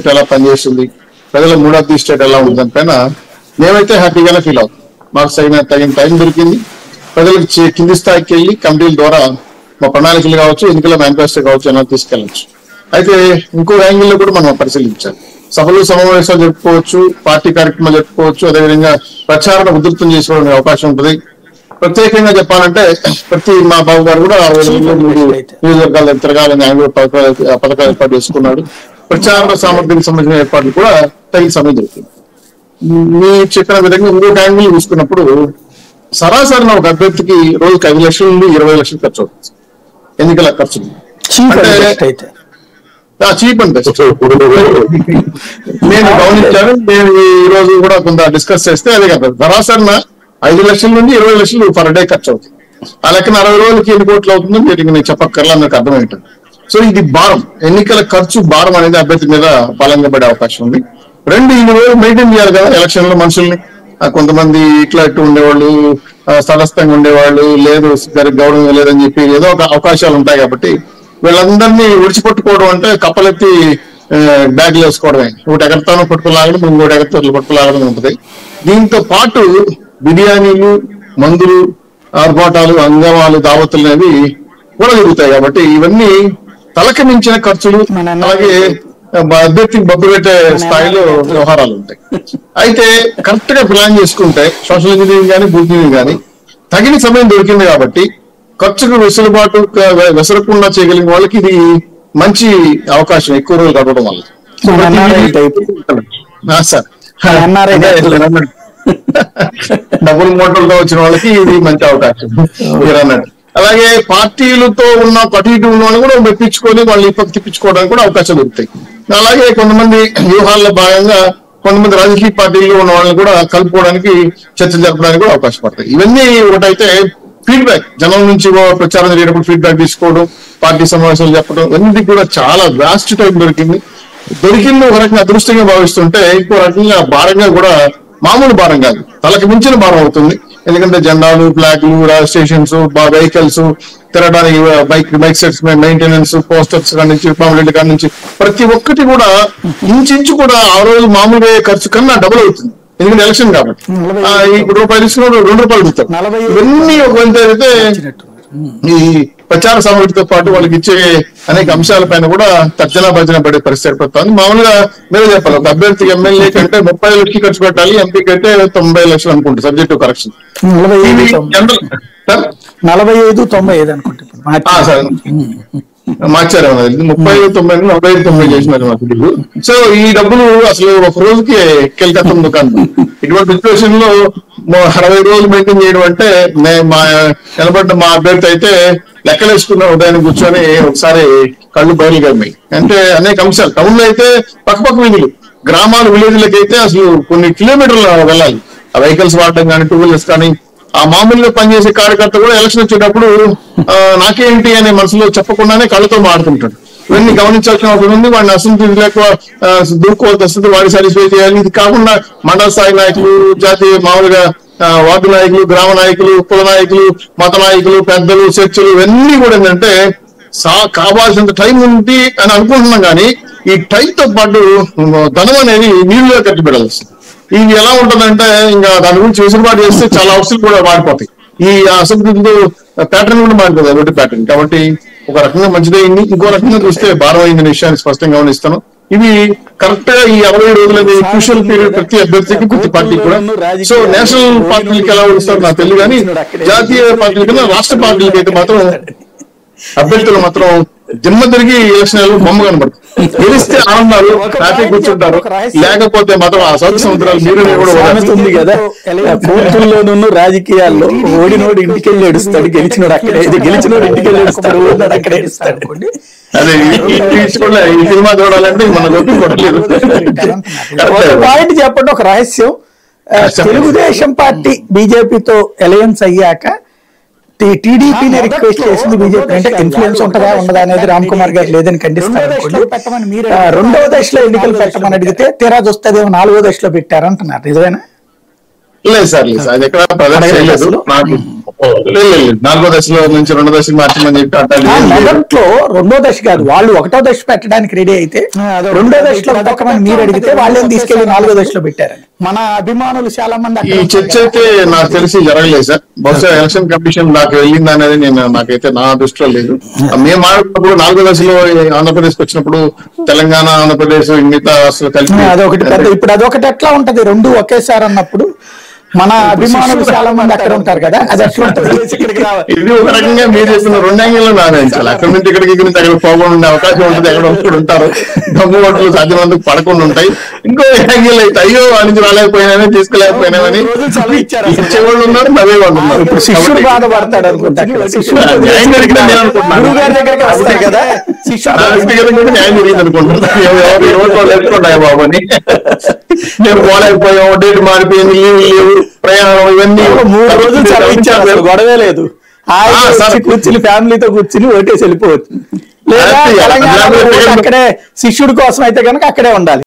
పరిస్థితి ఎలా పనిచేస్తుంది, ప్రజల మూడ్ ఆఫ్ ది స్టేట్ ఎలా ఉంది దానిపైన మేమైతే హ్యాపీగానే ఫీల్ అవుతాం. మాకు తగిన టైం దొరికింది. ప్రజలకు కింది స్థాయికి వెళ్ళి కమిటీల ద్వారా మా ప్రణాళికలు కావచ్చు, ఎన్నికల మేనిఫెస్టో కావచ్చు అలా తీసుకెళ్లొచ్చు. అయితే ఇంకో యాంగిల్ లో కూడా మనం పరిశీలించాలి. సభలు సమావేశాలు జరుపుకోవచ్చు, పార్టీ కార్యక్రమాలు జరుపుకోవచ్చు, అదేవిధంగా ప్రచారణ ఉధృతం చేసుకోవడానికి అవకాశం ఉంటుంది. ప్రత్యేకంగా చెప్పాలంటే మా బాబు గారు కూడా 63 నియోజకవర్గాల తిరగాలని ఆయన కూడా పథకాలు ఏర్పాటు చేసుకున్నాడు. ప్రచార సామర్థ్యానికి సంబంధించిన ఏర్పాట్లు కూడా తగిన సమయం దొరుకుతుంది. మీ చెప్పిన విధంగా ఇంకొక యాంగిల్ చూసుకున్నప్పుడు సరాసరి ఒక అభ్యర్థికి రోజుకి 5 లక్షల నుండి 20 లక్షలు ఖర్చు అవుతుంది ఎన్నికల ఖర్చు. చీప్ అండ్ బెస్ట్ నేను గమనించాను. నేను ఈ రోజు కూడా కొంత డిస్కస్ చేస్తే అదే కదా, సరాసరిన 5 లక్షల నుండి 20 లక్షలు పర్ డే ఖర్చు అవుతుంది. ఆ లెక్కన 60 రోజులకి ఎన్ని కోట్లు అవుతుందో నేను చెప్పక్కర్లా, నాకు అర్థమవుతుంది. సో ఇది భారం, ఎన్నికల ఖర్చు భారం అనేది అభ్యర్థి మీద బలంగా పడే అవకాశం ఉంది. 2 రోజులు మెయింటైన్ చేయాలి కదా ఎలక్షన్ లో మనుషుల్ని. కొంతమంది ఇట్లా ఇట్టు ఉండేవాళ్ళు, స్థలస్థంగా ఉండేవాళ్ళు, లేదు గారికి గౌరవం లేదని చెప్పి ఏదో ఒక అవకాశాలు ఉంటాయి. కాబట్టి వీళ్ళందరినీ విడిచిపెట్టుకోవడం అంటే కప్పలెత్తి బ్యాగ్లు వేసుకోవడమే. ఒకటి ఎగరతాను పట్టుకులాగడం, ఇంకోటి ఎగరతో పట్టుకులాగడం ఉంటుంది. దీంతో పాటు బిర్యానీలు, మందులు, ఆర్భాటాలు, అంగమాలు, దావతులు అనేవి కూడా జరుగుతాయి. కాబట్టి ఇవన్నీ తలకి మించిన ఖర్చులు, అలాగే అభ్యర్థికి బొబ్బు పెట్టే స్థాయిలో వ్యవహారాలు ఉంటాయి. అయితే కరెక్ట్ గా ప్లాన్ చేసుకుంటే సోషల్ ఇంజనీరింగ్ కానీ బూత్ ఇంజనీరింగ్ కానీ తగిన సమయం దొరికింది కాబట్టి ఖర్చుకు వెసులుబాటు వెసరకుండా చేయగలిగిన వాళ్ళకి ఇది మంచి అవకాశం, ఎక్కువ రోజులు గడపడం వల్ల. సార్ డబుల్ మోటార్లతో వచ్చిన వాళ్ళకి ఇది మంచి అవకాశం మీరు అన్నట్టు. అలాగే పార్టీలతో ఉన్న అటు ఇటు ఉన్న వాళ్ళు కూడా మెప్పించుకొని వాళ్ళు తిప్పించుకోవడానికి కూడా అవకాశం దొరుకుతాయి. అలాగే కొంతమంది వ్యూహాల్లో భాగంగా కొంతమంది రాజకీయ పార్టీల్లో ఉన్న వాళ్ళని కూడా కలుపుకోవడానికి, చర్చ జరపడానికి కూడా అవకాశం పడతాయి. ఇవన్నీ ఒకటైతే ఫీడ్బ్యాక్ జనం నుంచి ప్రచారం జరిగేటప్పుడు ఫీడ్బ్యాక్ తీసుకోవడం, పార్టీ సమావేశాలు చెప్పడం, ఇవన్నీ కూడా చాలా వ్యాస్ట్ టైం దొరికింది ఒక రకంగా అదృష్టంగా భావిస్తుంటే ఇంకో రకంగా భారంగా కూడా, మామూలు భారం కాదు, తలకు మించిన భారం అవుతుంది. ఎందుకంటే జెండాలు, ఫ్లాగ్లు, రిజిస్ట్రేషన్స్, వెహికల్స్ తిరగడానికి, బైక్ సెట్స్ మెయింటెనెన్స్, పోస్టర్స్ కాడి నుంచి, పాంప్లెట్ కాడి నుంచి ప్రతి ఒక్కటి కూడా ఇంచు కూడా ఆ రోజు మామూలుగా ఖర్చు కన్నా డబుల్ అవుతుంది. ఎందుకంటే ఎలక్షన్ కాబట్టి ఇప్పుడు రూపాయలు తీసుకున్న 2 రూపాయలు ఇస్తారు. ఇవన్నీ ఒక వంతు అయితే ఈ ప్రచార సామగ్రితో పాటు వాళ్ళకి ఇచ్చే అనేక అంశాలపైన కూడా తర్జన భర్జన పడే పరిస్థితి ఏర్పడుతుంది. మామూలుగా మీరే చెప్పాలి, ఒక అభ్యర్థికి ఎమ్మెల్యే కంటే 30 లక్షలు ఖర్చు పెట్టాలి, ఎంపీ కంటే 90 లక్షలు అనుకుంటారు సబ్జెక్ట్ టు కరెక్షన్. 45-95 అనుకుంటున్నాను మార్చారు. 30-90 45-90 చేసినారు మాకు డబ్బులు. సో ఈ డబ్బులు అసలు ఒక రోజుకి కెల్కత్తం దుకాణం. ఇటువంటి సిచ్యువేషన్ లో 60 రోజులు మెయింటైన్ చేయడం అంటే నిలబడ్డ మా అభ్యర్థి అయితే లెక్కలేసుకున్న ఉదయాన్ని కూర్చొని ఒకసారి కళ్ళు బయలు గమ్మాయి. అంటే అనేక అంశాలు, టౌన్ లో అయితే పక్కపక్క వీధులు, గ్రామాలు, విలేజ్లకి అయితే అసలు కొన్ని కిలోమీటర్లు వెళ్ళాలి. ఆ వెహికల్స్ వాడడం కానీ, 2 వీలర్స్ కానీ. ఆ మామూలుగా పనిచేసే కార్యకర్త కూడా ఎలక్షన్ వచ్చేటప్పుడు నాకేంటి అనే మనసులో చెప్పకుండానే కళ్ళతో మాడుతుంటాడు. ఇవన్నీ గమనించాల్సిన అవసరం ఉంది. వాడిని అసంతృప్తి లేక దూకోవాల్సి వస్తుంది, వాడిని సాటిస్ఫై చేయాలి. ఇది కాకుండా మండల స్థాయి నాయకులు, జాతీయ మామూలుగా వార్డు నాయకులు, గ్రామ నాయకులు, కుల నాయకులు, మత నాయకులు, పెద్దలు, చర్చలు, ఇవన్నీ కూడా ఏంటంటే కావాల్సినంత టైం ఉంది అని అనుకుంటున్నాం. కానీ ఈ టైంతో పాటు ధనం అనేది నీళ్ళలో కట్టిపెట్టాల్సి వస్తుంది. ఇది ఎలా ఉంటుందంటే ఇంకా దాని గురించి వెసులుబాటు చేస్తే చాలా అవసరం కూడా మారిపోతాయి. ఈ అసంతృప్తితో ప్యాటర్న్ కూడా మారిపోతుంది, అదొకటి ప్యాటర్న్. కాబట్టి ఒక రకంగా మంచిదైంది, ఇంకో రకంగా చూస్తే భారం అయింది విషయాన్ని స్పష్టంగా గమనిస్తాను. ఇవి కరెక్ట్ గా ఈ 60 రోజుల క్రూషియల్ పీరియడ్ ప్రతి అభ్యర్థికి, ప్రతి పార్టీ కూడా. సో నేషనల్ పార్టీలకి ఎలా వస్తారు నాకు తెలియదు, కానీ జాతీయ పార్టీల కన్నా రాష్ట్ర పార్టీలకి అయితే మాత్రం అభ్యర్థులు మాత్రం జిమ్మ తిరిగి ఎలక్షన్ బొమ్మ కనబడుతుంది. గెలిస్తే ఆనందాలు, హ్యాపీ కూర్చుంటారు, లేకపోతే మాత్రం ఆ సౌత్ సముద్రాలు మీరు కూడా ఉంది కదా. కోర్టుల్లోనూ రాజకీయాల్లో ఓడినోడు ఇంటికి వెళ్ళి ఏడుస్తాడు, గెలిచినోడు ఇంటికి వెళ్ళి ఏడుస్తాడు, ఓడినోడు అక్కడ ఏడుస్తాడు. అదే ఈ సినిమా చూడాలంటే మన లోపల కొట్టలేదు. పాయింట్ చెప్పండి, ఒక రహస్యం. తెలుగుదేశం పార్టీ బీజేపీతో అలయన్స్ అయ్యాక టీడీపీని రిక్వెస్ట్ చేసింది బీజేపీ. అంటే ఇన్ఫ్లుయెన్స్ ఉంటుందా ఉండదా అనేది రామ్ కుమార్ గారు లేదని ఖండిస్తారు. 2వ దశలో ఎన్నికలు పెట్టమని అడిగితే తీరా చూస్తేదేమో 4వ దశలో పెట్టారంటున్నారు. నిజమేనా? లేదు సార్, లేదు సార్, అది ఎక్కడ ప్రజెంట్ చేయలేదు. నాకు 4వ దశలో నుంచి 2వ దశకి మార్చమని చెప్పి అట్లా మొదట్లో 2వ దశ కాదు, వాళ్ళు 1వ దశ పెట్టడానికి రెడీ అయితే 2వ దశలో పెట్టమని మీరు అడిగితే వాళ్ళేం తీసుకెళ్లి 4వ దశలో పెట్టారని మన అభిమానులు చాలా మంది. ఈ చర్చ అయితే నాకు తెలిసి జరగలేదు సార్. బహుశా ఎలక్షన్ కమిషన్ నాకు వెళ్ళింది అనేది నాకైతే నా దృష్టిలో లేదు. మేము ఆడుతున్నప్పుడు 4వ దశలో ఆంధ్రప్రదేశ్ వచ్చినప్పుడు తెలంగాణ, ఆంధ్రప్రదేశ్ మిగతా అసలు కలిసి అదొకటి పెద్ద. ఇప్పుడు అదొకటి ఎట్లా ఉంటది, 2 ఒకేసారి అన్నప్పుడు మన అభిమానులు చాలా మంది అక్కడ ఉంటారు కదా, అది ఎట్లా ఉంటుంది? ఇది ఒక రకంగా మీరు చెప్పిన 2 యాంగిల్లో నానేయించాలి. అక్కడ నుంచి ఇక్కడికి, ఇక్కడ నుంచి అక్కడ పోకుండా ఉండే అవకాశం ఉంటుంది. ఎక్కడ ఒకరు ఉంటారు, దమ్ము ఓట్లు సాధ్యమందుకు పడకుండా ఉంటాయి. ఇంకో యాంగిల్ అయితే అయ్యో వాళ్ళ నుంచి రాలేకపోయినా తీసుకోలేకపోయినామని ఇచ్చేవాళ్ళు ఉన్నారు, నవ్వే వాళ్ళు ఉన్నారు. ఇప్పుడు శిష్యుడు బాధపడతాడు అనుకుంటా, న్యాయం జరిగింది నేను అనుకుంటున్నాను. న్యాయం జరిగింది అనుకుంటున్నాను. ఎవరు ఎత్తుకుంటాయి బాబు అని, మేము పోలేకపోయాం, డేట్ మారిపోయింది, లేవు ప్రయాణం, ఇవన్నీ 3 రోజులు చదివించారు, గొడవే లేదు. కూర్చుని ఫ్యామిలీతో కూర్చుని ఓటేసి వెళ్ళిపోవచ్చు. లేదా తెలంగాణ అక్కడే శిష్యుడి కోసం అయితే కనుక అక్కడే ఉండాలి.